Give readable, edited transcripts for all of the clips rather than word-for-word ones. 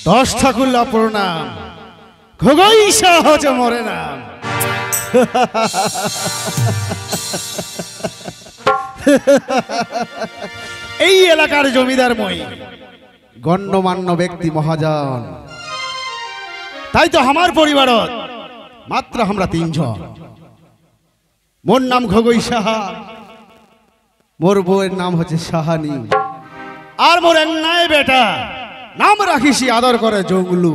দশ ঠাকুরলা প্রণাম, ঘগই সহজ মরে নাম। এই এলাকার জমিদার মই গণ্যমান্য ব্যক্তি মহাজন, তাই তো আমার পরিবারত মাত্র আমরা তিনজন। মোর নাম ঘগই সাহা, মোর বউয়ের নাম হচ্ছে সাহানি, আর মোর নাই বেটা নাম রাখিসি আদর করে জগলু।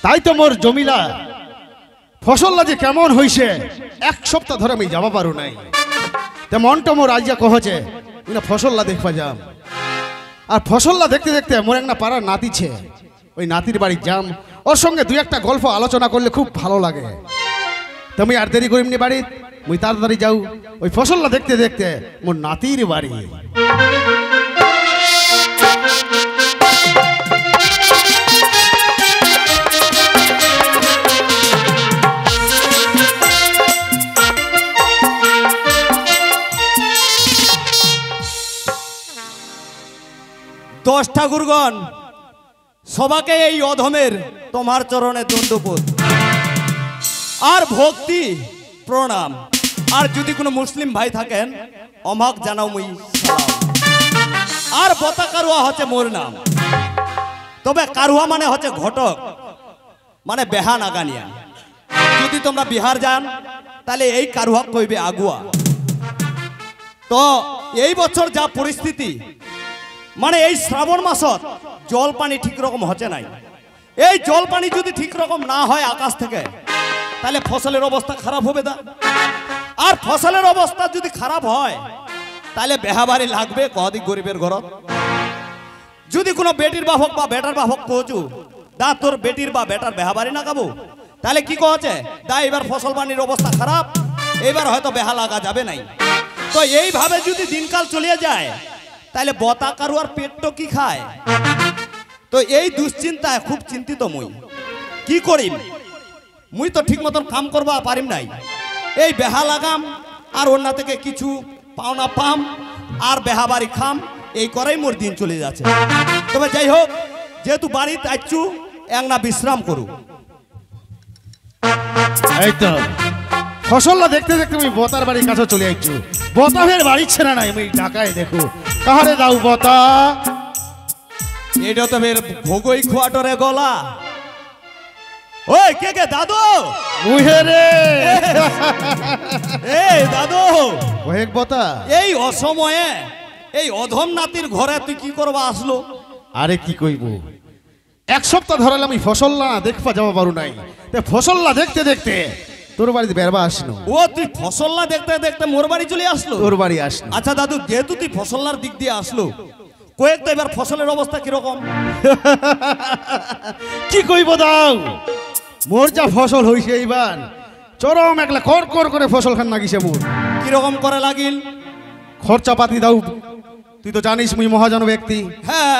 তাই তো মোর জমিলা ফসলটা যে কেমন হইছে এক সপ্তাহ ধরে আমি যাবা পারু নাই। তে মনটা মোর আজ কহছে ফসলটা দেখবা যাম। আর ফসলটা দেখতে দেখতে মোর একটা পাড়ার নাতিছে, ওই নাতির বাড়ি যাম, ওর সঙ্গে দুই একটা গল্প আলোচনা করলে খুব ভালো লাগে। তুমি আর দেরি করিমনি বাড়ি, মুই তাড়াতাড়ি যাও ওই ফসলটা দেখতে দেখতে মোর নাতির বাড়ি। 10 ঠাকুরগণ সবাকে এই অধমের তোমার চরণে দণ্ডবোধ আর ভক্তি প্রণাম। আর যদি কোনো মুসলিম ভাই থাকেন অমাক জানাও মুই সালাম। আর বতা কারুয়া হচ্ছে মোর নাম, তবে কারুয়া মানে হচ্ছে ঘটক, মানে বেহা নাগানিয়া। যদি তোমরা বিহার যান তাহলে এই কারুয়া কইবে আগুয়া। তো এই বছর যা পরিস্থিতি, মানে এই শ্রাবণ মাসত জল পানি ঠিক রকম হচ্ছে নাই। এই জল পানি যদি ঠিক রকম না হয় আকাশ থেকে, তাহলে ফসলের অবস্থা খারাপ হবে না। আর ফসলের অবস্থা যদি খারাপ হয় তাহলে বেহাবাড়ি লাগবে কদি গরিবের ঘরত। যদি কোনো বেটির বাহক বা বেটার বাহক পৌঁছু দা তোর বেটির বা বেটার বেহাবাড়ি না গাবো, তাহলে কি কহছে দা এবার ফসল পানির অবস্থা খারাপ, এবার হয়তো বেহা লাগা যাবে নাই। তো এইভাবে যদি দিনকাল চলিয়ে যায় তাহলে বতা কারু আর পেট তো কি খায়। তো এই দুশ্চিন্তায় খুব চিন্তিত মুই। কি করিম, মুই তো ঠিক মতন কাম করবা পারিম নাই। এই বেহা লাগাম আর অন্য থেকে কিছু পাওনা পাম আর বেহাবাড়ি খাম, এই করেই মোর দিন চলে যাচ্ছে। তবে যাই হোক, যেহেতু বাড়িতে আইছু একনা বিশ্রাম করু। এই তো ফসলটা দেখতে দেখতে আমি বতার বাড়ির কাছে চলে আইছু। বতাহের বাড়ি ছেড়ে নাই, আমি ঢাকায় দেখো কাহারে দাও বতা। এটা তো বের ভোগই খোয়াটরে গলা। ওই কে কে দাদু? মুহে রে এই দাদু ওহেক বতা, এই অসময়ে এই অধম নাতির ঘরে তুই কি করবা আসলো? আরে কি কইব, এক সপ্তাহ ধরালে আমি ফসলটা দেখবা যাওয়া পারু নাই। ফসলটা দেখতে দেখতে তোর বাড়িতে বেরবা আসলো। ও তুই ফসলটা দেখতে দেখতে মোর বাড়ি চলে আসলো? তোর বাড়ি আসলো। আচ্ছা দাদু, যেহেতু তুই ফসলটার দিক দিয়ে আসলো, কয়েক তো এবার ফসলের অবস্থা কিরকম? কি কইব দাও, মোর যা ফসল হইছে এইবার চরম একলা কর কর করে ফসল খান লাগিছে মোর। কিরকম করে লাগিল? খরচাপাতি দাও, তুই তো জানিস মুই মহাজন ব্যক্তি। হ্যাঁ,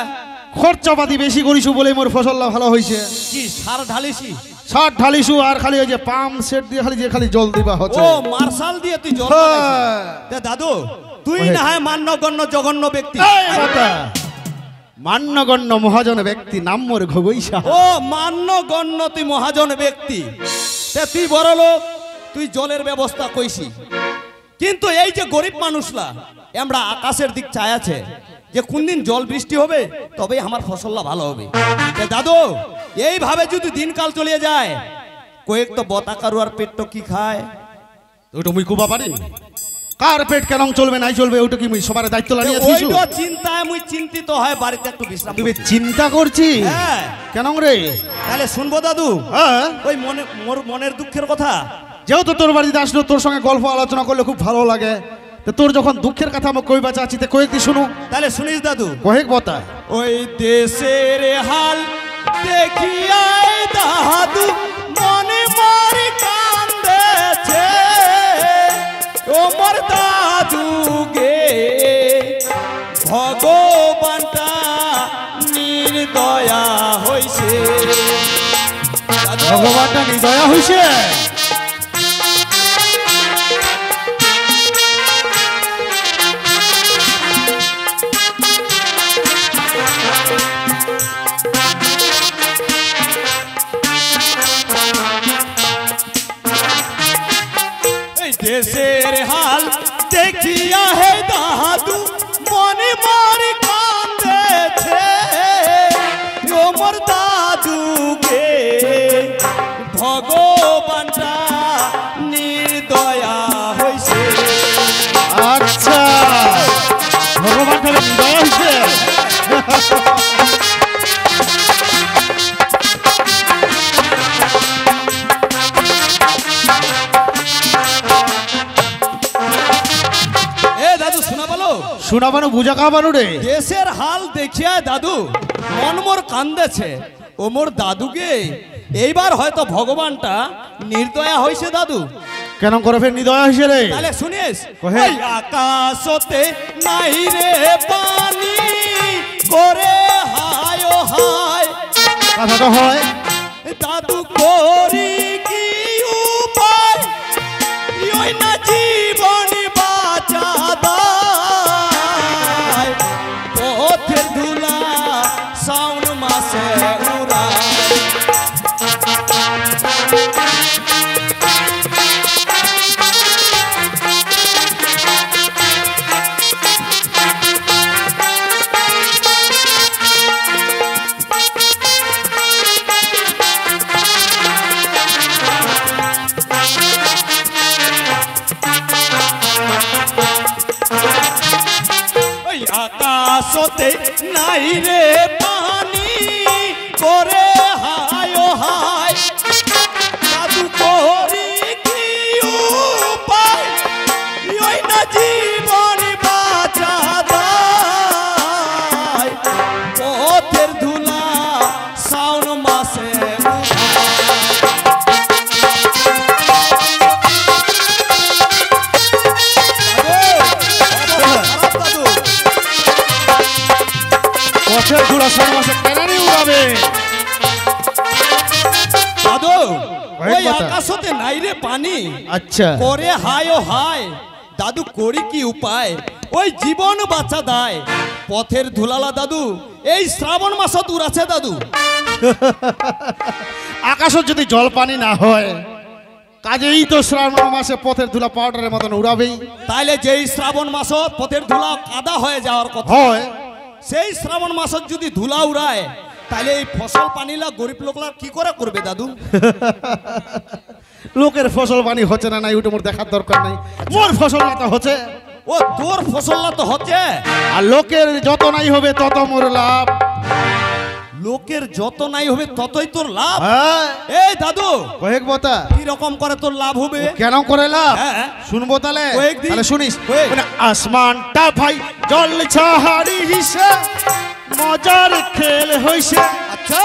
খরচাপাতি বেশি করিছু বলে মোর ফসলটা ভালো হইছে। কি সার ঢালিছি? সার ঢালিছু, আর খালি ওই যে পাম্প সেট দিয়ে খালি যে খালি জল দিবা হচ্ছে। ও মার্শাল দিয়ে তুই জল ঢালিছিস? দাদু তুই না হয় মান্যগণ্য জঘন্য ব্যক্তি। মান্যগণ্য মহাজন ব্যক্তি, নাম মোর ঘগই সাহা। ও মান্যগণ্য তুই মহাজন ব্যক্তি, তুই বড় লোক, তুই জলের ব্যবস্থা কইছি। কিন্তু এই যে গরিব মানুষরা আমরা আকাশের দিক চাই আছে যে কোন দিন জল বৃষ্টি হবে তবেই আমার ফসলটা ভালো হবে। দাদু এইভাবে যদি দিনকাল চলে যায়, কয়েক তো বতা কারু আর পেট তো কি খায়? ওটা মুই কুবা পারি, কার পেট কেন চলবে নাই চলবে ওটা কি মুই সবার দায়িত্ব লাগিয়ে দিছি। ওইটা চিন্তায় মুই চিন্তিত হয়, বাড়িতে একটু বিশ্রাম। তুমি চিন্তা করছি? হ্যাঁ। কেন রে? তাহলে শুনবো দাদু। হ্যাঁ, ওই মোর মনের দুঃখের কথা। যেহেতু তোর বাড়িতে আসলো, তোর সঙ্গে গল্প আলোচনা করলে খুব ভালো লাগে। তো তোর যখন দুঃখের কথা আমাকে কইবা চাচ্ছি, তে কয়েক দিন শুনো। তাহলে শুনিস দাদু। কয়েক বতা। ওই দেশের হাল দেখিয়াই দাদু মনে মরি কান্দেছে, ও মোর দাদু গে ভগবানটা নির্দয়া হইছে। ভগবানটা নির্দয়া হইছে। দেশের হাল দেখিয়া হে দাদু মনে মনে কান্দেছে ও মোর দাদুকে ভগবানটা নির্দয়া হইছে। আচ্ছা, ভগবান তাহলে দয়া হয়েছে। এ দাদু শোনা বলো, শোনাবানো বুঝা খাবানো রে। দেশের হাল দেখিয়া দাদু মন মোর কান্দেছে ও মোর দাদুকে এইবার হয়তো ভগবানটা নির্দয়া হইছে দাদু। কেন করে ফের নিদয়া হয়েছে রে? তাহলে শুনিস, কহে। ওই আকাশতে নাই রে পানি করে হায় ও হায় কথাটা হয়। দাদু করি কি উপায় ওই না জীবন বাঁচা দায় পথের ধুলা শ্রাবণ মাসে উড়ায়। ওই আকাশতে নাই রে পানি করে হায় ও হায় দাদু করি কি উপায় ওই না জীবন বাঁচা দায় পথের ধুলা শ্রাবণ মাসে পথের ধুলা সমাসে কেনারি উড়াবে। দাদু কয়েক ওই কথা। আকাশতে নাই রে পানি আচ্ছা, করে হায় ও হায় দাদু করি কি উপায় ওই জীবন বাঁচা দায় পথের ধুলালা দাদু এই শ্রাবণ মাস দূর আছে দাদু। আকাশত যদি জল পানি না হয় কাজেই তো শ্রাবণ মাসে পথের ধুলা পাউডারের মতন উড়াবেই। তাইলে যেই শ্রাবণ মাস পথের ধুলা কাদা হয়ে যাওয়ার কথা হয় সেই শ্রাবণ মাসত যদি ধুলা উড়ায় তাহলে এই ফসল পানিলা গরিব লোকলা কি করে করবে দাদু? লোকের ফসল পানি হচ্ছে না নাই ওটা মোর দেখার দরকার নাই। মোর ফসল তো হচ্ছে, ও তোর ফসললা তো হচ্ছে, আর লোকের যত নাই হবে তত মোর লাভ। লোকের যত নাই হবে ততই তোর লাভ। হ্যাঁ, এই দাদু কয়েক বতা কি রকম করে তোর লাভ হবে? কেন করে লাভ হ্যাঁ। শুনবো তাহলে। কয়েকদিন। তাহলে শুনিস। কয়েক। মানে আসমানটা ভাই জল ছাহারি হিসে মজার খেল হইছে। আচ্ছা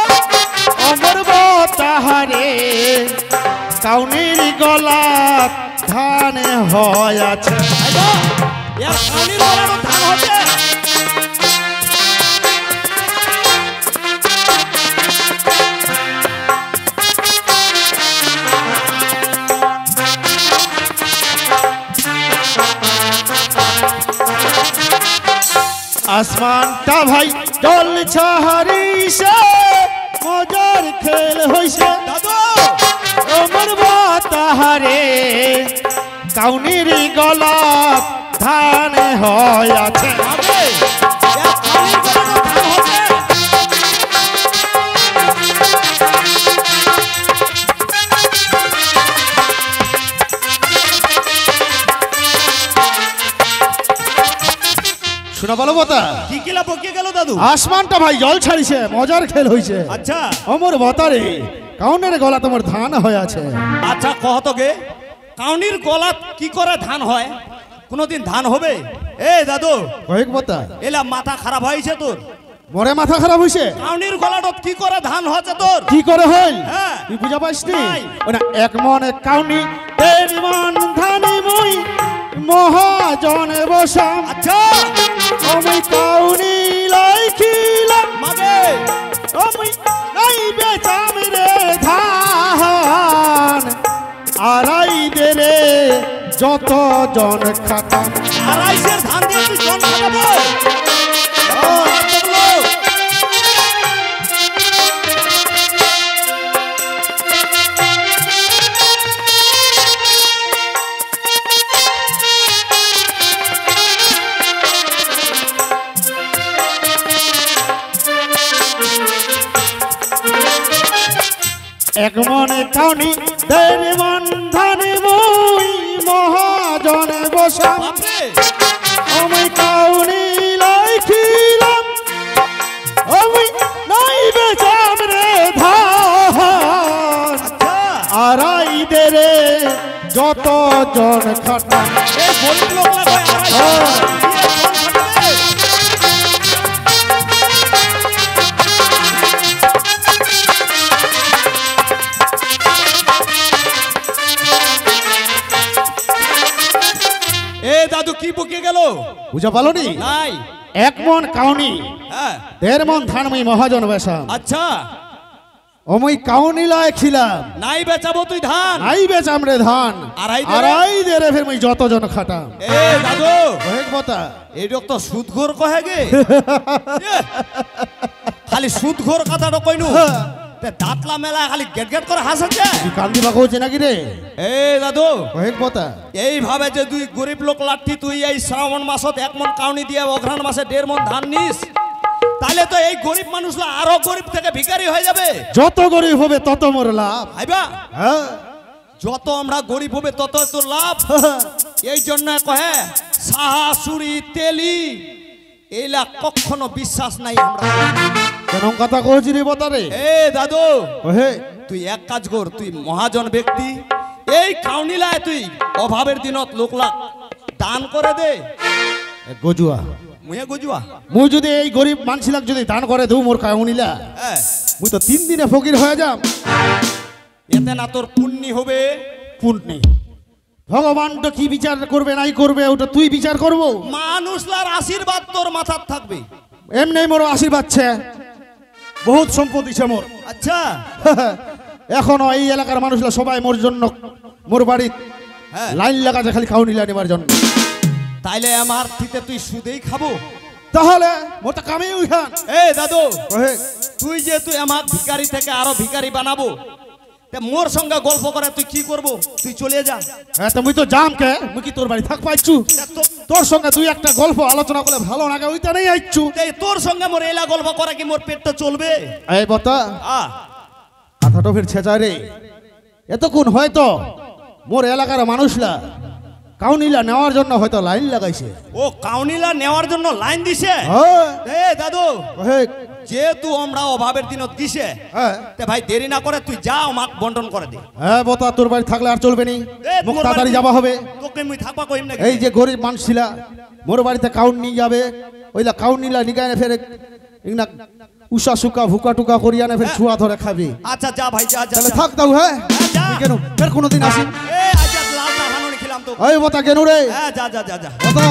অমর তাহারে কাউনির গলা ধানে হয় আছে। আইবা, ইয়ার কাউনির গলারও ধান হচ্ছে। আসমানটা ভাই জল ছাহারি হিসে মজার খেল হইছে। দাদু অমর তাহারে কাউনির গলা ধানে হয় আছে। আবে, ইয়ার কাউনির গলারও ধান হচ্ছে। শোনা বলো বতা, কি কিলা বকে গেল দাদু? আসমানটা ভাই জল ছাড়িছে মজার খেল হইছে। আচ্ছা অমর বতারে কাউনের গলা তোমার ধান হয়ে আছে। আচ্ছা কহ তো গে, কাউনির গলা কি করে ধান হয়? কোনোদিন ধান হবে? এ দাদু কয়েক বতা এলা মাথা খারাপ হয়েছে তোর? মরে মাথা খারাপ হইছে। কাউনির গলাটা কি করে ধান হচ্ছে তোর? কি করে হইল হ্যাঁ। তুই বুঝা পাইস নি? নাই। ওনা এক মনে কাউনি দেড় মন ধানি মই মহাজনে বসাম। আচ্ছা আমি কাউনি লাইখিলাম মাগে আমি নাই বেচাম রে ধান আড়াই দে রে যত জন খাতাম। আড়াইশের ধান দিয়ে তুই জন খাটাবো? কাউনি দের বন্ধনে মই মহাজনে বসাম বাপরে আমি কাউনি লাইখিলাম আমি নাই বেচাম রে ধান আড়াই দেরে যত জন খাটা এই গরিব লোকরা কয় এ দাদু কি বুকে গেল বুঝা পালোনি নাই এক মন কাউনি হ্যাঁ দেড় মন ধান আমি মহাজন বেসাম আচ্ছা অমই কাউনি লাইখিলাম নাই বেচাবো তুই ধান নাই বেচাম রে ধান আড়াই দেরে? আড়াই দেরে ফের মই যত জন খাটাম এ দাদু কয়েক বতা এই তো সুদঘোর কহে গে এ, খালি সুদঘোর কথাটা কইনু তে দাঁতলা মেলা খালি গেট গেট করে হাসছে তুই কান্দি বা কইছে নাকি রে এ দাদু কয়েক বতা এইভাবে যে তুই গরিব লোক লাঠি তুই এই শ্রাবণ মাসত 1 মন কাউনি দিয়ে অঘ্রাণ মাসে 1.5 মন ধান নিস তাহলে তো এই গরিব মানুষরা আরো গরিব থেকে ভিখারি হয়ে যাবে যত গরিব হবে তত মোর লাভ ভাইবা হ্যাঁ যত আমরা গরিব হবে তত তো লাভ এই জন্য কহে সাহা সুরি তেলি এইলা কখনো বিশ্বাস নাই আমরা কেন কথা কইছি রে বতা রে এ দাদু ওহে তুই এক কাজ কর তুই মহাজন ব্যক্তি এই কাউনিলায় তুই অভাবের দিনত লোকলা দান করে দে গজুয়া মুয়ে গুজুয়া মুই যদি এই গরিব মানছিলাক যদি দান করে দেউ মোর কাউনিলা হ্যাঁ মুই তো 3 দিনে ফকির হয়ে যাম এতে না তোর পুণ্যি হবে পুণ্যি ভগবান তো কি বিচার করবে নাই করবে ওটা তুই বিচার করব মানুষলার আশীর্বাদ তোর মাথার থাকবে এমনি মোর আশীর্বাদ ছে বহুত সম্পত্তি ছে মোর আচ্ছা এখনো এই এলাকার মানুষরা সবাই মোর জন্য মোর বাড়ি হ্যাঁ লাইন লাগাছে খালি খাউনিলা নেবার জন্য তাইলে আমার থিতে তুই সুদেই খাবো তাহলে মোর তো কামই উইখান এ দাদু ওহে তুই যে তুই আমার ভিখারি থেকে আরো ভিখারি বানাবো তে মোর সঙ্গে গল্প করে তুই কি করবো তুই চলে যা হ্যাঁ তো মুই তো জাম কে মুই কি তোর বাড়ি থাক পাইছু তোর সঙ্গে তুই একটা গল্প আলোচনা করলে ভালো লাগে ওইটা নেই আইছু তোর সঙ্গে মোর এলা গল্প করে কি মোর পেটটা চলবে এই বতা আ কথাটা ফের ছেঁচা রে এতক্ষণ হয়তো মোর এলাকার মানুষরা কাউনিলা নেওয়ার জন্য হয়তো লাইন লাগাইছে ও কাউনিলা নেওয়ার জন্য লাইন দিছে হ্যাঁ এ দাদু ওহে যেহেতু আমরা অভাবের দিনত দিছে হ্যাঁ তে ভাই দেরি না করে তুই যা আমাক বন্টন করে দে হ্যাঁ বতা তোর বাড়ি থাকলে আর চলবে নি এ, মুখ তোর তাড়াতাড়ি বাড়ি- যাবা হবে তোকে মুই থাকবা কইম না এই যে গরিব মানুষ ছিলা মোর বাড়িতে কাউন নিয়ে যাবে ওইলা কাউন নিলা নিগায় ফের ইগনা উষা সুকা ভুকা টুকা করিয়া না ফের ছুয়া ধরে খাবি আচ্ছা যা ভাই যা যা তাহলে যা। থাক দাও হ্যাঁ যা। তুই কেন ফের কোনোদিন আসি এ আজ লাল না হানুনি খেলাম তো এই বতা কেন রে হ্যাঁ যা যা যা যা বতা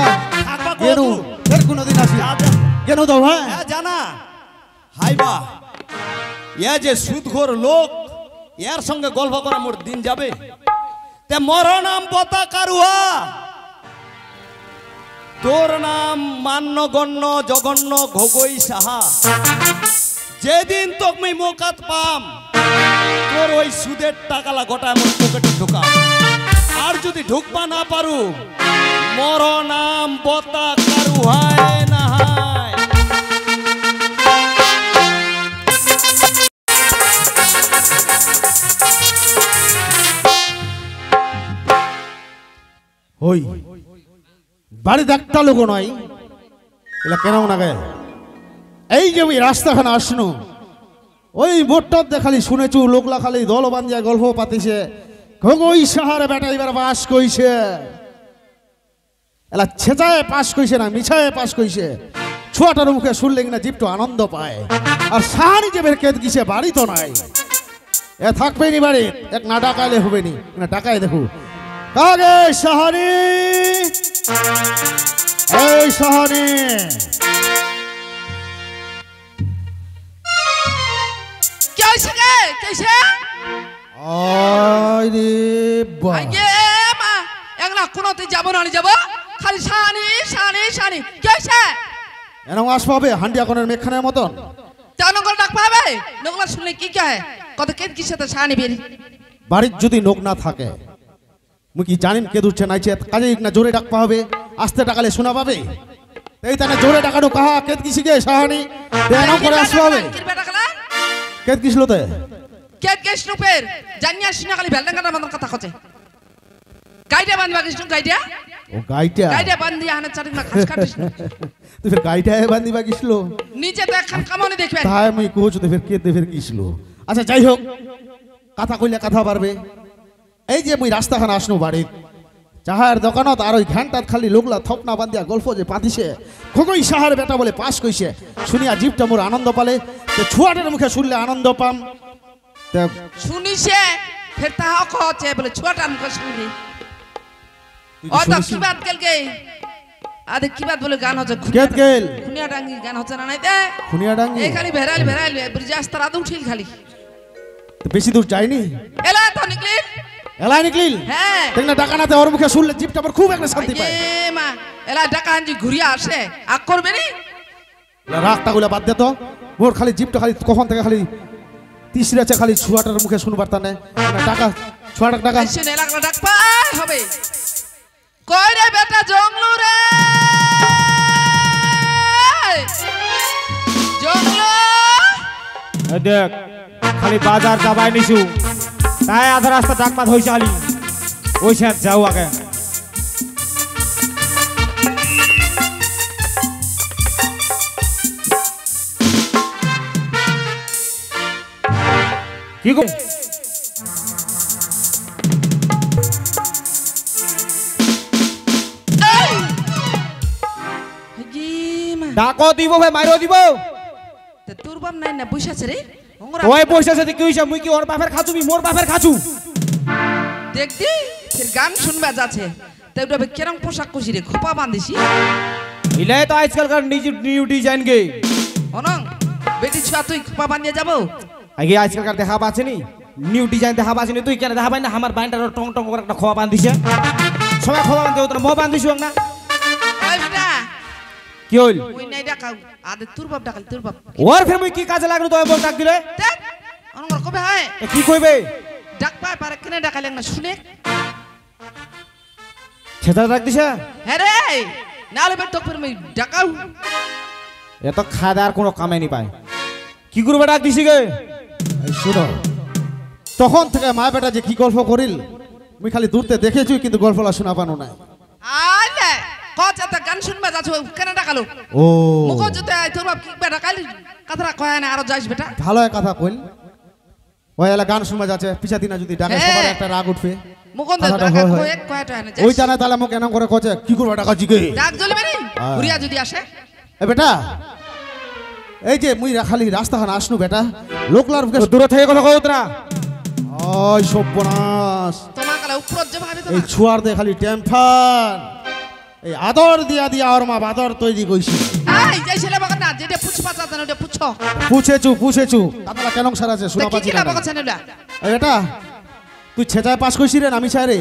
থাকবা কেন কত ফের কোনোদিন আসি যা যা কেন দাও হ্যাঁ হ্যাঁ জানা হাইবা ইয়া যে সুদঘোর লোক এর সঙ্গে গল্প করা মোর দিন যাবে তে মোর নাম বতা কারুয়া তোর নাম মান্যগণ্য জগন্য ঘগই সাহা যেদিন তোকে মোকাত পাম তোর ওই সুদের টাকালা গোটায় মোর পকেটে ঢুকাম আর যদি ঢুকবা না পারু মোর নাম বতা কারুহায় না হায় ওই বাড়িতে একটা লোক নয় এলা কেন না গে এই যে ওই রাস্তাখানে আসনু ওই মোটর দেখালি শুনেছু লোকলা খালি দল বান্ধিয়া গল্প পাতিছে ওই শহরে বেটা এবার পাস কইছে এলা ছেঁচায় পাস কইছে না মিছায় পাস কইছে ছোয়াটার মুখে শুনলে কিনা জীবটা আনন্দ পায় আর সাহানি যে বের কেদ গিছে বাড়ি তো নাই এ থাকবে নি বাড়ি এক না ডাকাইলে হবে নি না ডাকাই দেখো কাগে সাহানি এই সাহানি कैसे गए कैसे আরে বাহ আগে মা একলা কোনতে যাব না যাব খালি শানি শানি শানি कैसे এরকম আসবা হবে হান্ডিয়া কোনের মেখানের মতন জানো করে ডাক পাবে নগলা শুনলে কি কয় কত কেন কিসে তো শানি বেরি বাড়ির যদি লোক না থাকে মুই কি জানিম কে দুচ্ছে নাইছে কাজে না জোরে ডাকপা হবে আস্তে ডাকালে শোনা পাবে এই তানে জোরে ডাকানো কাহা কেত কিসি গে সাহানি এরকম করে আসবা হবে কিরবে ডাকলা কেত কিসলো তে কেত কৃষ্ণপের জানিয়া শুনে খালি ভেলডাঙ্গাটার মতন কথা কছে গাইডা বান্ধবা কৃষ্ণ গাইডা ও গাইটা গাইডা বান্ধি আনে চারিক না খাস কাটিস না তুই ফের গাইটায় বান্দিবা কিসলো নিজে তো এখন কামনে দেখবে তাই মই কোচ তো ফের কেতে ফের কিসলো আচ্ছা যাই হোক কথা কইলে কথা পারবে এই যে মুই রাস্তাখানে আসনো বাড়ি চাহার দোকানত আর ওই ঘানটাত খালি লোকলা থপনা বান্ধিয়া গল্প যে পাতিছে খগই সাহার বেটা বলে পাস কইছে শুনিয়া জীবটা মোর আনন্দ পালে তো ছুয়াটার মুখে শুনলে আনন্দ পাম তা শুনিছে ফের তাহা কছে বলে ছোটার মুখে শুনি তুই ও কি তো শুনিস? কি বাত গেল গে আদে কি বাত বলে গান হচ্ছে কেত গেল খুনিয়া ডাঙ্গি গান হচ্ছে না নাই দে খুনিয়া ডাঙ্গি এই খালি ভেরাইল ভেরাইল ব্রিজ আস্তার আদৌ উঠিল খালি তো বেশি দূর যায়নি এলা তো নিকলি এলাই নিকলিল হ্যাঁ দেখ না ডাকানাতে ওর মুখে শুনলে জীবটা আমার খুব একটা শান্তি পায় এ মা এলা ডাকা আনজি ঘুরিয়া আসে আক করবে নি রাগটা গুলা বাদ দে তো মোর খালি জীবটা খালি কখন থেকে খালি তিসরেছে খালি ছুয়াটার মুখে শুনবার তা নেই টাকা ছুয়াটার টাকা শুনে লাগলো ডাক পাই হবে কই রে বেটা জংলু রে জংলু এই দেখ খালি বাজার যাবাই নিছু তাই আধা রাস্তা ডাকপাত হইছে আলি ওই সাথ যাও আগে কি গো ডাকো দিব ভাই মাইরো দিব তোর বাপ নাই না বসে আছে রে ওই পয়সা সাথে কি হইছে মুই কি ওর বাপের খাচু মি মোর বাপের খাচু দেখদি ফির গান শুনবা যাচ্ছে তো ওটা কেরম পোশাক কুছি রে খোপা বাঁধিছি ইলাই তো আজকালকার নিউ ডিজাইন গে অনং বেটি ছুয়া তুই খোপা বাঁধিয়ে যাবো আগে আজকালকার দেখা পাচ্ছে নি নিউ ডিজাইন দেখা পাচ্ছে নি তুই কেন দেখা পাই না আমার বাইনটার টং টং করে একটা খোয়া বাঁধিছে সবাই খোয়া বাঁধতে তোর মো বাঁধিছু না ওই বেটা কি হইল ওই নাই ডাকাও আদে তোর বাপ ডাকাল তোর বাপ ওর ফের মুই কি কাজে লাগলো তো বল ডাক দিলে দেখ অনঙ্গর কবে হয় এ কি কইবে ডাক পায় পারে কেনে ডাকালে না শুনে ছেদা ডাক দিছে হ্যাঁ রে নালে বেট তো ফির মই ডাকাও এত খাদা আর কোনো কামে নি পায় কি করবে ডাক দিছি গে এই শুনো তখন থেকে মা বেটা যে কি গল্প করিল মুই খালি দূরতে দেখেছি কিন্তু গল্পটা শোনা পানো না আলে কচ এত গান শুনবা যাচ্ছ কেনে ডাকালো ও মুখ যেতে তোর বাপ কি বে ডাকালি কথাটা কয় না আরো যাইস বেটা ভালো এক কথা কইল ওই এলা গান শুনবা যাচ্ছে পিছা দিনা যদি ডাকে হ্যাঁ। সবার একটা রাগ উঠবে মুকুন্দ কথাটা ডাকা হয়, হয়। কয় কয়টা না ওই জানা তাহলে মোক এনাম করে কছে কি করবা টাকা জিগে ডাক জ্বলবে নি হ্যাঁ। ঘুরিয়া যদি আসে এ বেটা এই যে মুই খালি রাস্তাখানে আসনু বেটা লোকলার মুখে দূরে থেকে কথা কও তোরা ওই সর্বনাশ তোমার কালে উপর যে ভাবে এই তোমার ছুয়ার দে খালি টেম্পার এই আদর দিয়া দিয়া ওর মা বাদর তৈরি কইছি এই যে ছেলে বাগা না যেটা পুছপা চাচা ওটা পুছো পুছেছু আপনারা কেন সারাছে শোনা কি পাচ্ছি কি না বাগা ছেলে না এই বেটা তুই ছেটায় পাস কইছি রে আমি ছাড়ে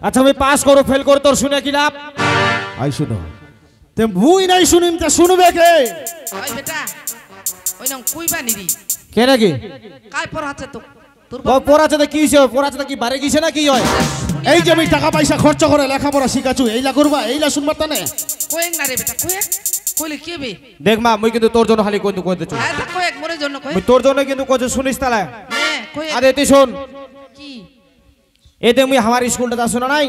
আচ্ছা আমি পাস করো ফেল করো তোর শুনে কি লাভ আই শুনো তে মুই নাই শুনিম তে শুনবে কে ওই বেটা ওই নাম কইবা নিরি কে নাকি কাই পর আছে তো তোর ও পড়াছে তো কি হইছে পড়াছে তো কি বারে গিয়েছে না কি হয় এই যে আমি টাকা পয়সা খরচ করে লেখাপড়া শিখাছু এইলা করবা এইলা শুনবার তানে কোয়েক না রে বেটা কোয়েক কইলে কি হবে দেখ মা মুই কিন্তু তোর জন্য খালি কইতে কইতেছ হ্যাঁ তা কোয়েক মোরে জন্য মুই কোয়েক তোর জন্য কিন্তু কইতে শুনিস তালা হ্যাঁ কোয়েক আরে তুই শোন কি এতে মুই আমার স্কুলটা যা শোনা নাই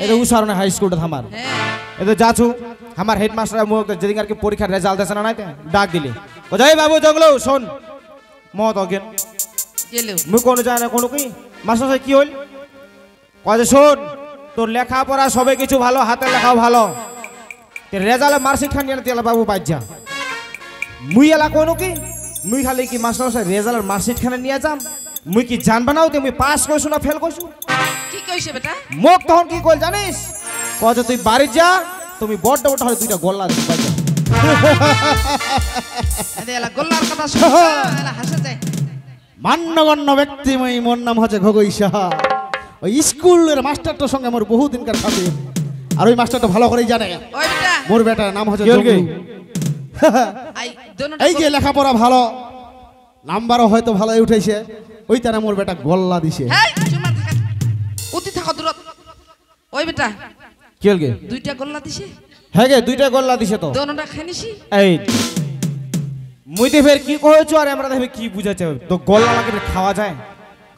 এতে উসারনে হাই স্কুলটা আমার হ্যাঁ এতে যাচ্ছু আমার হেডমাস্টার মুখ যেদিন আর কি পরীক্ষার রেজাল্ট আছে না নাই ডাক দিলি ও যাই বাবু জগলো শোন মত অজ্ঞান গেলেও মুই কোনো যায় না কোনো কি মাস্টার সাহেব কি হইল কয় যে শোন তোর লেখাপড়া সবে কিছু ভালো হাতের লেখাও ভালো রেজাল্টে মার্কশিট খান নিয়ে তেলা বাবু বাজ্যা মুই এলা কোনো কি মুই খালি কি মাস্টার সাহেব রেজাল্টের মার্কশিট খানে নিয়ে যাম মুই কি জানবা নাও তুই পাস করছু না ফেল করছু কি কইছে বেটা মোক তখন কি কইল জানিস কয় যে তুই বাড়ি যা তুমি বড় বড় হলে দুইটা গোল্লা দিস বাজ্যা আরে এলা গোল্লার কথা শুন এলা হাসে যায় মান্যগণ্য ব্যক্তি মই মোর নাম হচ্ছে ঘগই সাহা ওই স্কুলের মাস্টারটার সঙ্গে আমার বহুদিনকার সাথে আর ওই মাস্টারটা ভালো করেই জানে ওই বেটা মোর বেটার নাম হচ্ছে কি হল কি? জগলু। আই দোনোটা এই যে লেখাপড়া ভালো নাম্বারও হয়তো ভালোই উঠেছে ওই তারা মোর বেটা গল্লা দিছে হেই চুমা থাকা অতি থাকা দূরত ওই বেটা কি হল গে দুইটা গোল্লা দিছে হ্যাঁ গে দুইটা গোল্লা দিছে তো দোনোটা খানিছি এই মুই তো ফের কি কইছো আর আমরা দেখবে কি বুঝাচ্ছে তো গোল্লা লাগে খাওয়া যায়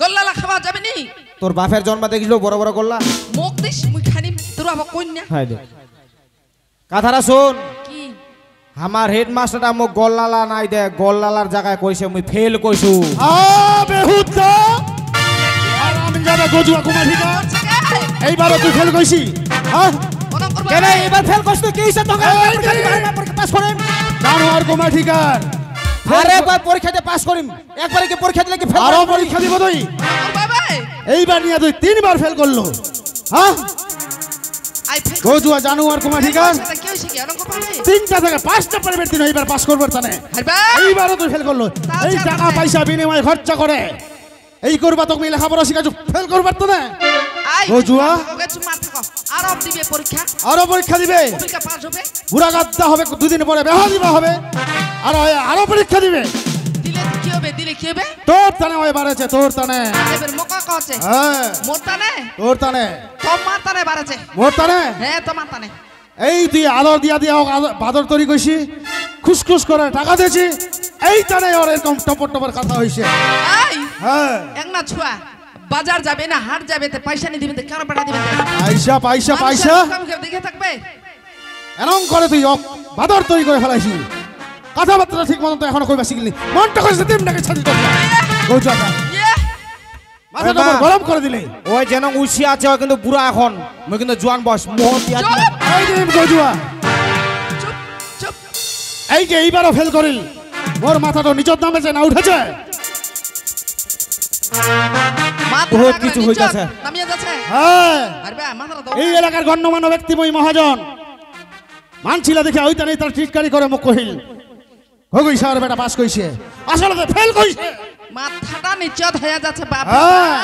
গল্লালা খাওয়া যাবে নি তোর বাপের জন্ম দেখিল বড় বড় গোল্লা মুখ দিস মুই খানি তোর আবার কন্যা হাই দে কথাটা শোন কি আমার হেডমাস্টারটা মোক গল্লালা নাই দে গল্লালার জায়গায় কইছে মুই ফেল কইছু বেহুদা আর আমি যাবে গজুয়া কুমাঠিকার এইবারও তুই ফেল কইছি হ্যাঁ অনক করব কেন এবার ফেল কইছ তুই কি হইছে তোকে পরীক্ষা পাস করিম জানোয়ার কুমাঠিকার আরে ভাই পরীক্ষাতে পাস করিম একবারে কি পরীক্ষা দিলে কি ফেল আরো পরীক্ষা দিব তুই বাবা এইবার নিয়ে তুই 3 বার ফেল করলো হ্যাঁ আই ফেল গজুয়া জানোয়ার কুমাঠিকার সেটা কি হইছে কি অনক করব 3টা থেকে 5টা পরিবর্তন দিন এইবার পাস করবার তানে হারবা এইবারও তুই ফেল করলো এই টাকা পয়সা বিনিময় খরচা করে এই করবা তোকে লেখাপড়া শিখাচ্ছ ফেল করবার তো না আই গজুয়া ওকে চুমা থাকো আর অব দিবে পরীক্ষা আরো পরীক্ষা দিবে পরীক্ষা পাস হবে বুড়া গাদ্দা হবে দুদিন পরে বেহা দিবা হবে আর আরো পরীক্ষা দিবে দিলে কি হবে তোর তানে ওই বাড়েছে তোর তানে এবার মোকা কচ্ছে হ্যাঁ মোর তানে তোর তানে তোমার তানে বাড়াছে মোর তানে হ্যাঁ তোমার তানে এই তুই আদর দিয়া হোক বাদর তৈরি কইছি খুশখুশ করে টাকা দিয়েছি এই তানে ওর এরকম টপর টপর কথা হইছে এই হ্যাঁ একনা ছুয়া বাজার যাবে না হাট যাবে তে পয়সা নি দিবেন তে কেন পাঠা দিবেন পয়সা পয়সা পয়সা দেখে থাকবে এরকম করে তুই বাদর তৈরি করে ফেলাইছি কথাবার্তা ঠিক মতো তো এখনো কইবা শিখলি মনটা কইছে তেমনাকে ছাড়ি তো গৌচাটা ইয়ে মাথাটা আমার গরম করে দিলে ওই যেন উছি আছে ওই কিন্তু বুড়া এখন মই কিন্তু জোয়ান বয়স মোহ দিয়া চুপ এই যে গজুয়া চুপ চুপ এই যে এইবারও ফেল করিল মোর মাথাটা নিচর নামেছে না উঠেছে বহুত কিছু হইতাছে। নামিয়ে যাচ্ছে হ্যাঁ আরে মাথাটা দাও এই এলাকার গণ্যমান্য ব্যক্তি মই মহাজন মানছিলা দেখে ওইটা নেই তার টিটকারি করে মুখ কহিল হগুই সার বেটা পাস কইছে আসলে ফেল কইছে মাথাটা নিচে হয়ে যাচ্ছে বাপ হ্যাঁ।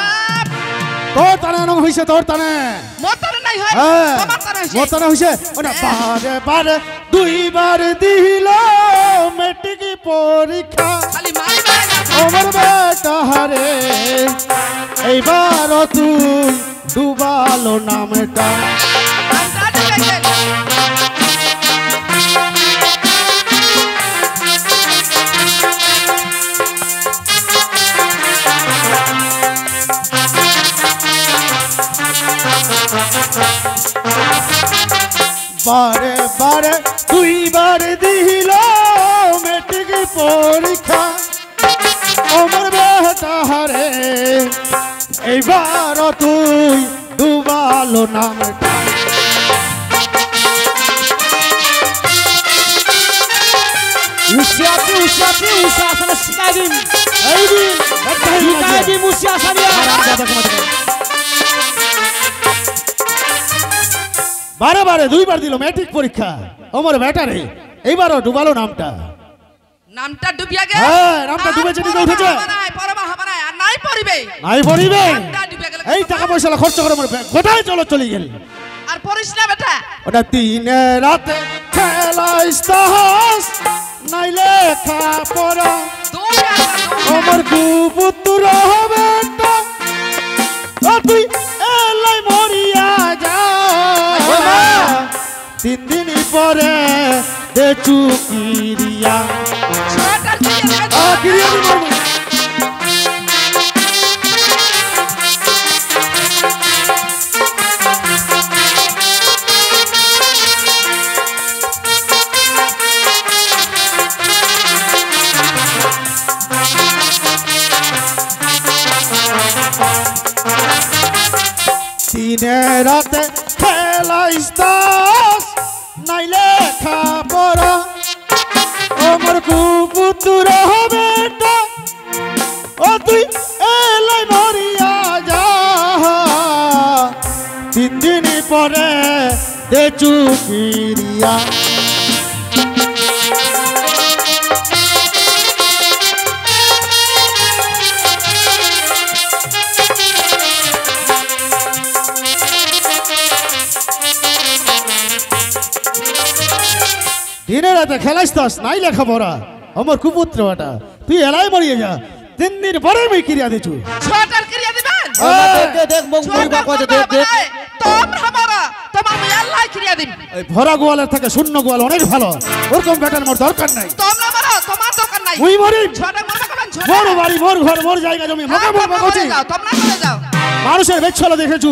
তোর তানে এরকম হইছে তোর তানে মোর তানে নাই হয় হ্যাঁ তোমার তানে হইছে মোর তানে হইছে ওটা বারে বারে দুইবার দিল মেট্রিক পরীক্ষা খালি মারি মারি যাচ্ছে আমার বেটা হারে এইবার তুই ডুবালো নামটা মাথা ঢুকাইছে বারে বারে দুইবার দিল মেট্রিক পরীক্ষা আমার বেটা হারে এইবার তুই ডুবালো নামটা উছি আছে উষা আসলে শিখাই দিম এই দিন শিখাই দিম উছি আসারিয়া বারে বারে দুইবার দিল ম্যাট্রিক পরীক্ষা আমার বেটা রে এইবারও ডুবালো নামটা নামটা ডুবিয়া গে হ্যাঁ নামটা ডুবেছে দিকে উঠেছে পরমা হবে না আর নাই পড়িবে নাই পড়িবে নামটা ডুবিয়া গেলে এই টাকা পয়সা খরচ করে আমার গোটাই চলে গেল আর পড়িস না বেটা ওটা দিনে রাতে খেলা ইস্তাহাস নাই লেখা পড়া দৌড় আমার কুপুত্র হবে তুই এলাই মরিয়া যা 3 দিন পরে দে চুকিরিয়া ছটার কিরিয়া দিব দিনে রাতে খেলাইস দাস নাই লেখা পড়া আমার কুপুত্র হবে ও তুই এলাই মরিয়া যা 3 দিন পরে দে চুকিরিয়া দিনে রাতে খেলাইস দাস নাই লেখা পড়া আমার কুপুত্র এটা তুই এলাই মরিয়ে যা 3 দিন পরে আমি কিরিয়া দিছু ছটার ক্রিয়া দিবেন দেখ মুখ মুড়বা কইতে দেখ দেখ তোমরা হামারা তোমার আমি আল্লাহ ক্রিয়া দিন এই ভরা গোয়ালের থেকে শূন্য গোয়াল অনেক ভালো ওরকম ব্যাটার মোর দরকার নাই তোমরা মারো তোমার দরকার নাই মুই মরি ছটা মারবা কেন ছোট মোর বাড়ি মোর ঘর মোর জায়গা জমি মকে বলবা কচি যাও তোমরা করে যাও মানুষের বেচ্ছলা দেখেছু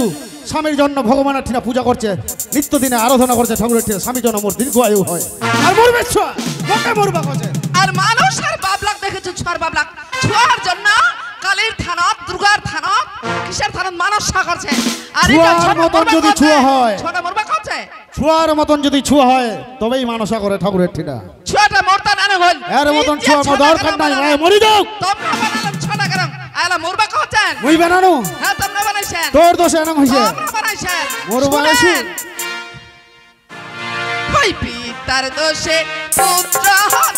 স্বামীর জন্য ভগবানের ঠিনা পূজা করছে নিত্যদিনে আরাধনা করছে ঠাকুরের ঠিনা স্বামীর জন্য মোর দীর্ঘ আয়ু হয় আর মোর বেচ্ছা মকে মরবা কচে আর মানুষ আর বাবলাক দেখেছো ছুয়ার বাবলাক ছুয়ার জন্য কালীর থানত দুর্গার থানত কিসের থানত মানুষ করছে আর এটা ছুয়ার মতন যদি ছুয়া হয় ছোট মরবা করছে ছুয়ার মতন যদি ছুয়া হয় তবেই মানসা করে ঠাকুরের ঠিনা ছুয়াটা মরতা না হল এর মতন ছুয়া আমার দরকার নাই ভাই মরি যাও তোমরা বানালাম ছোটা করম আলা মরবা করছেন মুই বানানো হ্যাঁ তোমরা বানাইছেন তোর দোষে এরকম হইছে তোমরা বানাইছেন মোর বানাইছি হই পিতার দোষে পুত্র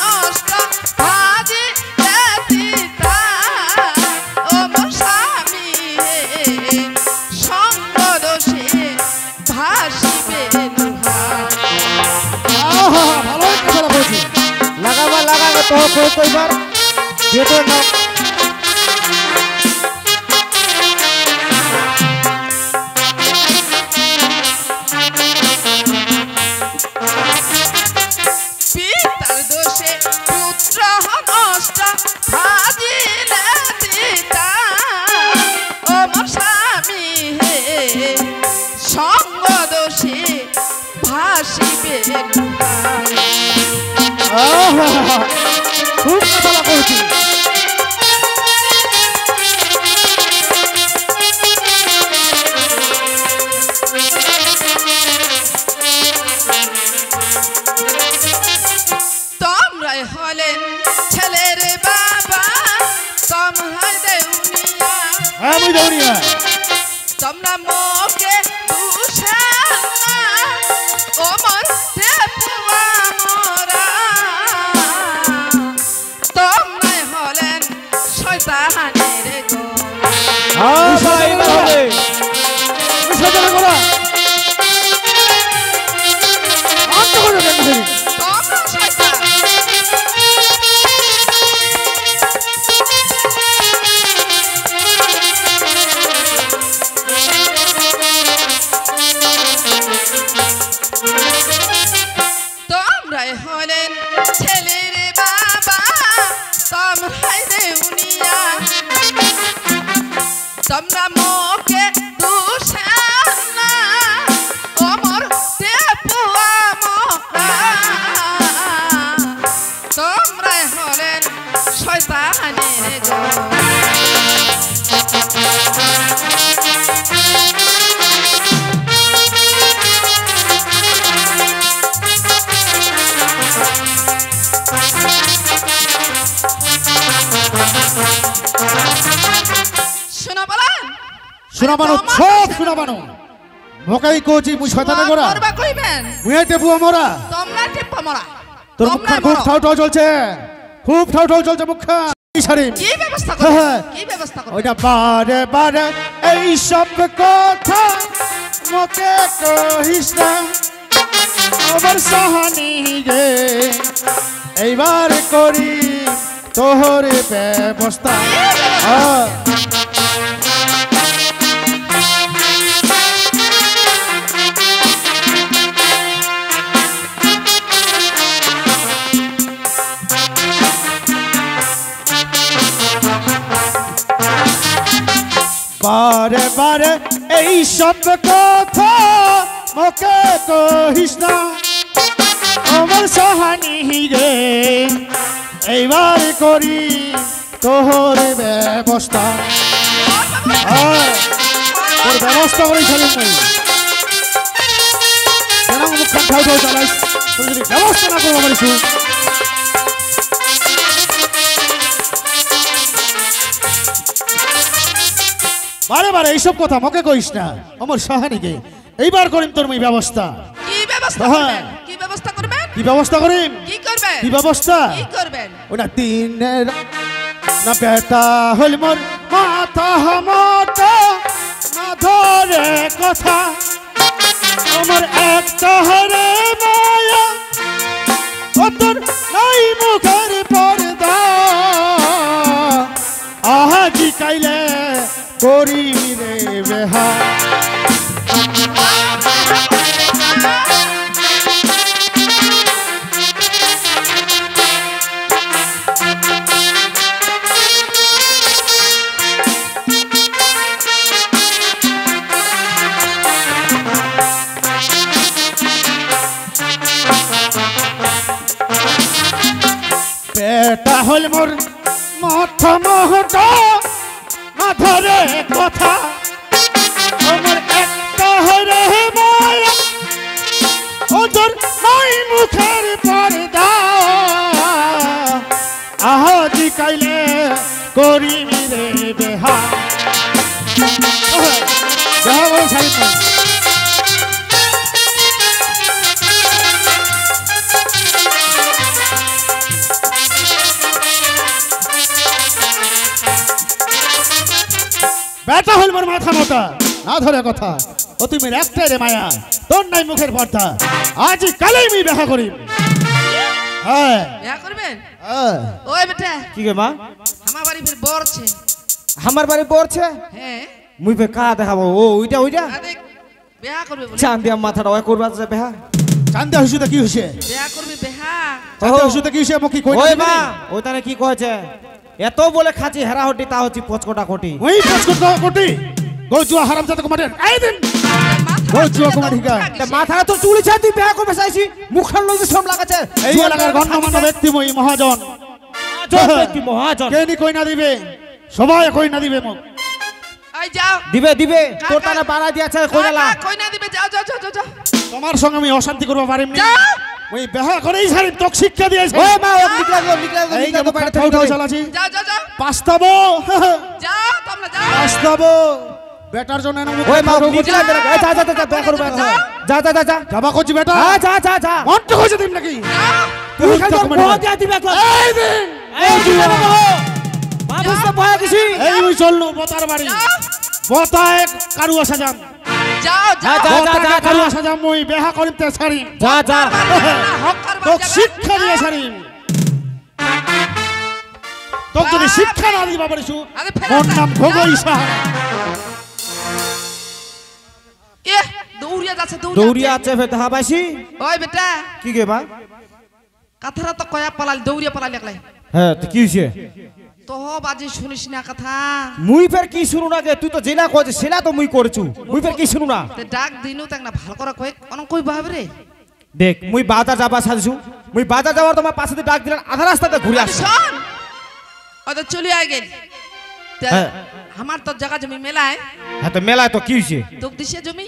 নষ্ট ভাজি পিতা ও মোর স্বামী সঙ্গ দোষে ভাসিবে লুহা আহা ভালো কথা বলছি লাগাবে তো কইবার যেটো না পিতার দোষে পুত্র নষ্ট ভাজিলে পিতা ও মোর স্বামী সঙ্গ দোষে ভাসিবে লুহা আহা খুব কথা বলছি তোমরাই হলেন ছেলের বাবা তোমরাই দেউনিয়া আমি দৌড়িয়া তোমরা মোকে দুষানা ও মোর দেপুয়া মোরা তোমরাই হলেন শয়তানের গো হ্যাঁ ভাই বলে সাজানো করা আচ্ছা করে দেন তোমরা শয়তান তোমরাই হলেন ছেলের বাবা তোমরাই দেউনিয়া তোমরা মোকে দুষানা ও মোর দেপুয়া মোরা তোমরাই হলেন শয়তানের গো শোনা বলেন শোনাবানো সব শোনাবানো মকাই কোচি মুই শয়তানে গোরা মরবা কইবেন মুই টেপু মোরা তোমরা টিপ্পা মরা তোর তোমরা মুখখান খুব মরো। ঠাউ ঠাউ চলছে খুব ঠাউ ঠাউ চলছে মুখখান সারি কি ব্যবস্থা হ্যাঁ, করবে হ্যাঁ। কি ব্যবস্থা করবে ওইটা বারে বারে এই সব কথা মোকে কহিস না আমার সাহানি রে এইবার করি তোহর ব্যবস্থা হ্যাঁ। বারে বারে এই সব কথা মোকে কহিস না আমার সাহানি রে এইবার করি তোহর ব্যবস্থা হ্যাঁ, তোর ব্যবস্থা করে চলুন নাই কেন মুখখান ঠাউ ঠাউ চালাইস তুই যদি ব্যবস্থা না করবো পারিস বারে বারে এইসব কথা মকে কইস না আমার সাহানিকে এইবার করিম তোর মই ব্যবস্থা কি ব্যবস্থা হ্যাঁ। করবেন কি ব্যবস্থা করবেন কি ব্যবস্থা করিম কি করবেন কি ব্যবস্থা কি করবেন ওনা তিনের না বেটা হল মোর মাথা হামাটা না ধরে কথা আমার একটা হরে মায়া ও তোর নাই মুখের পর্দা আহাজি কাইলে করি রে বেহা বেটা হল মোর মাথা মহটা মাথারে কথা আমার একটা হরে মায়া ওদের নাই মুখের পর্দা আহাজি কাইলে করিমি রে বেহা বেহা বল সাইড বেটা হল মোর মাথা মতা না ধরে কথা ও তুমি একটাই রে মায়া তোর নাই মুখের পর্দা আজ কালেই আমি দেখা করি হ্যাঁ বিয়া করবেন হ্যাঁ ওই বেটা কি গে মা আমার বাড়ি ফির বরছে আমার বাড়ি পড়ছে হ্যাঁ মুই ফে কা দেখাবো ও ওইটা ওইটা দেখ বিয়া করবে বলে চান দিয়া মাথাটা ওই করবা যে বেহা চান্দা হুসুতে কি হইছে বিয়া করবে বেহা চান্দা হুসুতে কি হইছে মকি কই ওই মা ওইখানে কি কয়েছে এত বলে খাচ্ছি হেরা হটি তা হচ্ছে পচকটা কোটি ওই পছকো কোটি গো জুয়া হারাম জাতক মাঠে এই দিন ও জুয়া কুমার ঠিকা মাথা তো চুলি ছাড় তুই বেহা করবে চাইছি মুখের লগে সব লাগাছে এই এলাকার গণ্যমান্য ব্যক্তি মই মহাজন ব্যক্তি মহাজন কে নি কই না দিবে সবাই কই না দিবে মোক ওই যাও দিবে দিবে তোর টানা বাড়া দিয়েছে কইলা কই না দিবে যাও যাও যাও যাও, যাও তোমার সঙ্গে আমি অশান্তি করব পারিম নি যাও ওই বেহা করেই সারি তোক শিক্ষা দিয়েছে ওই মা ও নিকলা এই যে মুখ ঠাউ ঠাউ চালাছি যাও যাও যাও পাস্তাবো যাও তোমরা যাও পাস্তাবো বেটার জন্য না ওই মা নিকলা বেরা যা যা যা বেহা করবে যা যা যা যা যাবা কইছি বেটা যা যা যা মন তো কইছে দিম নাকি যাও তুই খালি বহ দিয়া দিবে কর এই দিন এই দিবে বহ মা বুঝতে ভয় কিছু এই ওই চললো বতার বাড়ি বতায় কারুয়া সাজাম যাও যাও যা, যা, যা, কারুয়া সাজাম মই বেহা করিতে ছাড়ি যা যা হক করবা তোক শিক্ষা দিয়ে ছাড়ি তোক যদি শিক্ষা না দিবা পারিছু আরে ফেরত মোর নাম ভগই সাহা এ দৌড়িয়া যাচ্ছে দৌড়িয়া আছে ফে দেখা পাইছি ওই বেটা কি গে মা কথাটা তো কয়া পালাল দৌড়িয়া পালাল একলাই হ্যাঁ তো কি হইছে তো বাজি শুনিস না কথা মুই ফের কি শুনু না গে তুই তো জেলা কইছ সেলা তো মুই করছু মুই ফের কি শুনু না তে ডাক দিনু তাক না ভালো করে কই কোন কই ভাবে রে দেখ মুই বাজার যাবা সাজছু মুই বাজার যাওয়ার তোমার পাশে দিয়ে ডাক দিলাম আধা রাস্তাতে ঘুরে আরে আসছি শোন ওই তো চলে আই গেল তে হ্যাঁ। আমার তো জায়গা জমি মেলায় হ্যাঁ তো মেলায় তো কি হইছে তোক দিছে জমি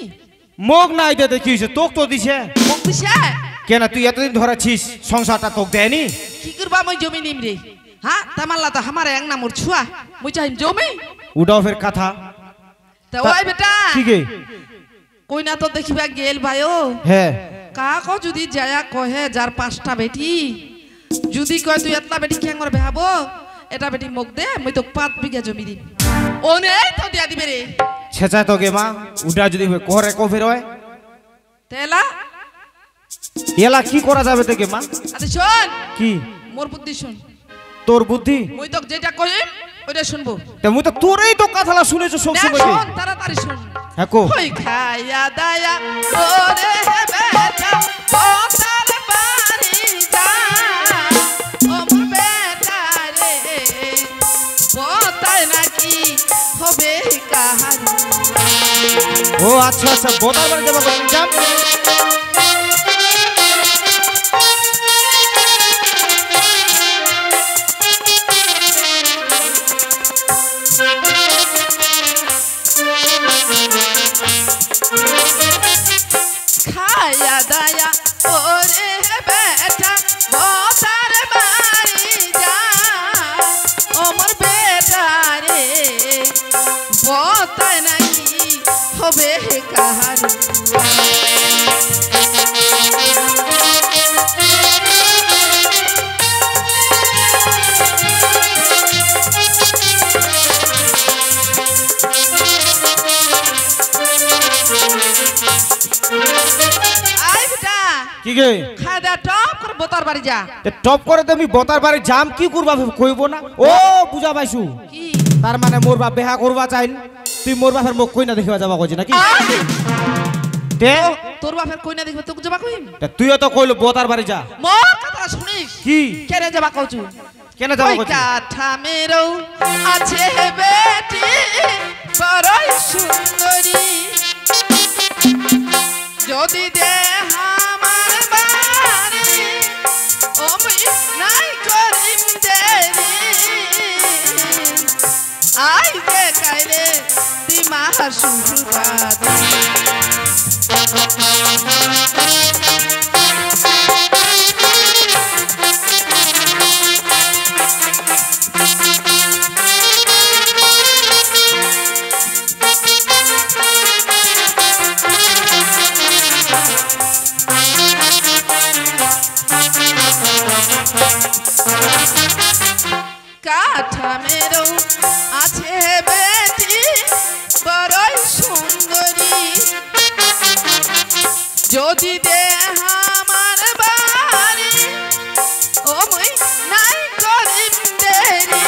মোক নাই দে কি হইছে তোক তো দিছে মোক দিছে কেন তুই এতদিন ধরে ছিস সংসারটা তোক দেয়নি কি করবা মই জমি নিম রে হ্যাঁ তামাল্লা তো আমার এক নামর ছুয়া মই চাইম জমি উডাও ফের কথা তে ওই বেটা কি গে কই না তো দেখিবা গেল ভাইও হ্যাঁ কাকো যদি যায়া কহে যার 5টা বেটি যদি কয় তুই এতলা বেটি কেন করে বেহাবো এটা বেটি মোক দে মই তো 5 বিঘা জমি দিম ওনে তো দিয়া দিবে রে ছেঁচা তো গে মা উডা যদি কোহরে কো ফের হয় তেলা এলা কি করা যাবে তো গে মা আরে শোন কি মোর বুদ্ধি শুন তোর বুদ্ধি মই তো যেটা কইম ওইটা শুনবো তে মুই তো তোরই তো কথালা শুনেছো সব না সময় শোন তাড়াতাড়ি শুন হ্যাঁ কো ওই খায়া দায়া ওরে বেটা বতার বাড়ি যা ও মোর বেটা রে বতায় নাকি হবে কাহার ও আচ্ছা আচ্ছা বোতার বাড়ি যাবা কোন যাম খায়া দায়া ওরে বেটা বতার বাড়ি যা ও মোর বেটা রে বতায় নাকি হবে কাহার আই বেটা কি গে খায় দা টপ করে বোতার বাড়ি যা তে টপ করে তুমি বোতার বাড়ি জাম কি করবা কইব না ও বুঝা পাইছু কি তার মানে মোর বাপ বেহা করবা চাইল তুই মোর বাপের মুখ কই না দেখিবা যাবা কইছি নাকি আই! তে তোর বাপের কই না দেখবে তোকে যাবা কইম তে তুইও তো কইলো বোতার বাড়ি যা মোর কথা শুনিস কি কেরে যাবা কইছু কেন যাবা ওই কইছি কাঠা মেরো আছে বেটি বড়ই সুন্দরী যদি দে আমার বাড়ি ওমি নাই করিম আছে বেটি বড়ই সুন্দরী যদি দেহ আমার বাড়ি ও মই নাই করিম দেরি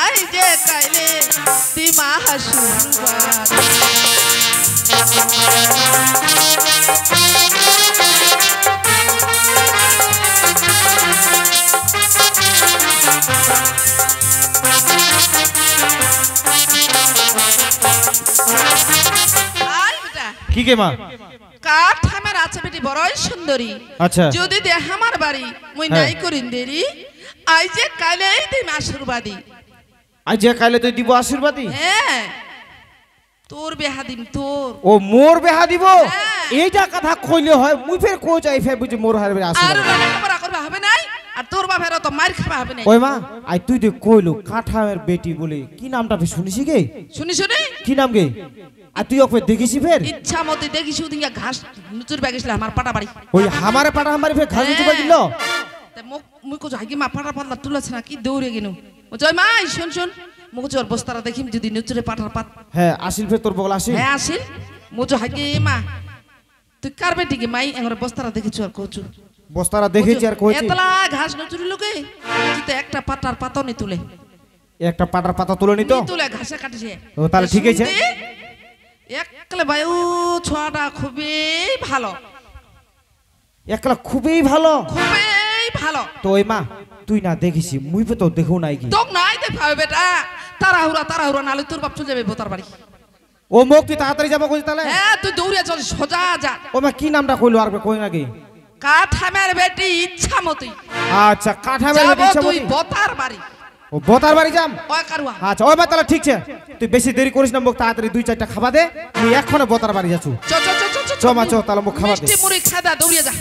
আই যে কাইলে দিমা হাসুবার কি কে মা কাঠ আমার আছে বেটি বড়ই সুন্দরী আচ্ছা যদি দেহ আমার বাড়ি মই হ্যাঁ। নাই করিম দেরি আই যে কাইলে দিম আশীর্বাদী আজ যে কাইলে তুই দিব আশীর্বাদী হ্যাঁ তোর বেহা দিম তোর ও মোর বেহা দিব হ্যাঁ। এইটা কথা কইলে হয় মুই ফের কই যাই ফের বুঝি মোর হারবে আর আশীর্বাদ লেখাপড়া করবা হবে নাই আর তোর বাপের তো মার খাবা হবে নাই ওই মা আই তুই তো কইলো কাঠামের বেটি বলে কি নামটা ফের শুনিস গে শুনি শুনি কি নাম গে আর তুই ওকে দেখিসি ফের ইচ্ছা মতে দেখিস ওদিন ঘাস নুচুর ব্যাগেছিল আমার পাটা বাড়ি ওই হামারে পাটা হামারে ফের ঘাস দিতে দিল তা মুখ মুই কো হাগি মা পাটা পাতলা তুলেছ না কি দৌড়ে গেনু ও জয় মা এই শুন শুন মুখ চোর বস্তারা দেখিম যদি নুচুরে পাটার পাত হ্যাঁ আসিল ফের তোর বগল আসি হ্যাঁ আসিল মুজো হাগি মা তুই কার বেটি কি মাই এঙ্গরে বস্তারা দেখিছ আর কোচু বস্তারা দেখেছি আর কইছি এতলা ঘাস নুচুরি লোকে কিন্তু একটা পাটার পাতও নি তুলে একটা পাটার পাতা তুলে নিত নি তুলে ঘাসে কাটিছে ও তাহলে ঠিক আছে একলে বায়ু ছোয়াটা খুবই ভালো একলা খুবই ভালো খুবই ভালো তো ওই মা তুই না দেখিসি মুই তো দেখো নাই কি তোক নাই দেখাবে বেটা তাড়াহুড়া নালে তোর বাপ চলে যাবে বোতার বাড়ি ও মুখ তুই তাড়াতাড়ি যাবো কইছি তাহলে হ্যাঁ তুই দৌড়ে চল সোজা যা ও মা কি নামটা কইলো আর কই নাকি কাঠামের বেটি ইচ্ছা মতই আচ্ছা কাঠামের যাব ইচ্ছা তুই মতি। বোতার বাড়ি ও বতার বাড়ি যাম ওই কারুয়া আচ্ছা ওই মা তাহলে ঠিক আছে তুই বেশি দেরি করিস না মুখ তাড়াতাড়ি 2-4টা খাবা দে তুই এক্ষণে বতার বাড়ি যাচ্ছু চ চ চ চ চ মা চ তাহলে মুখ খাবা দে মিষ্টি মুড়ি খাদা দৌড়িয়ে যা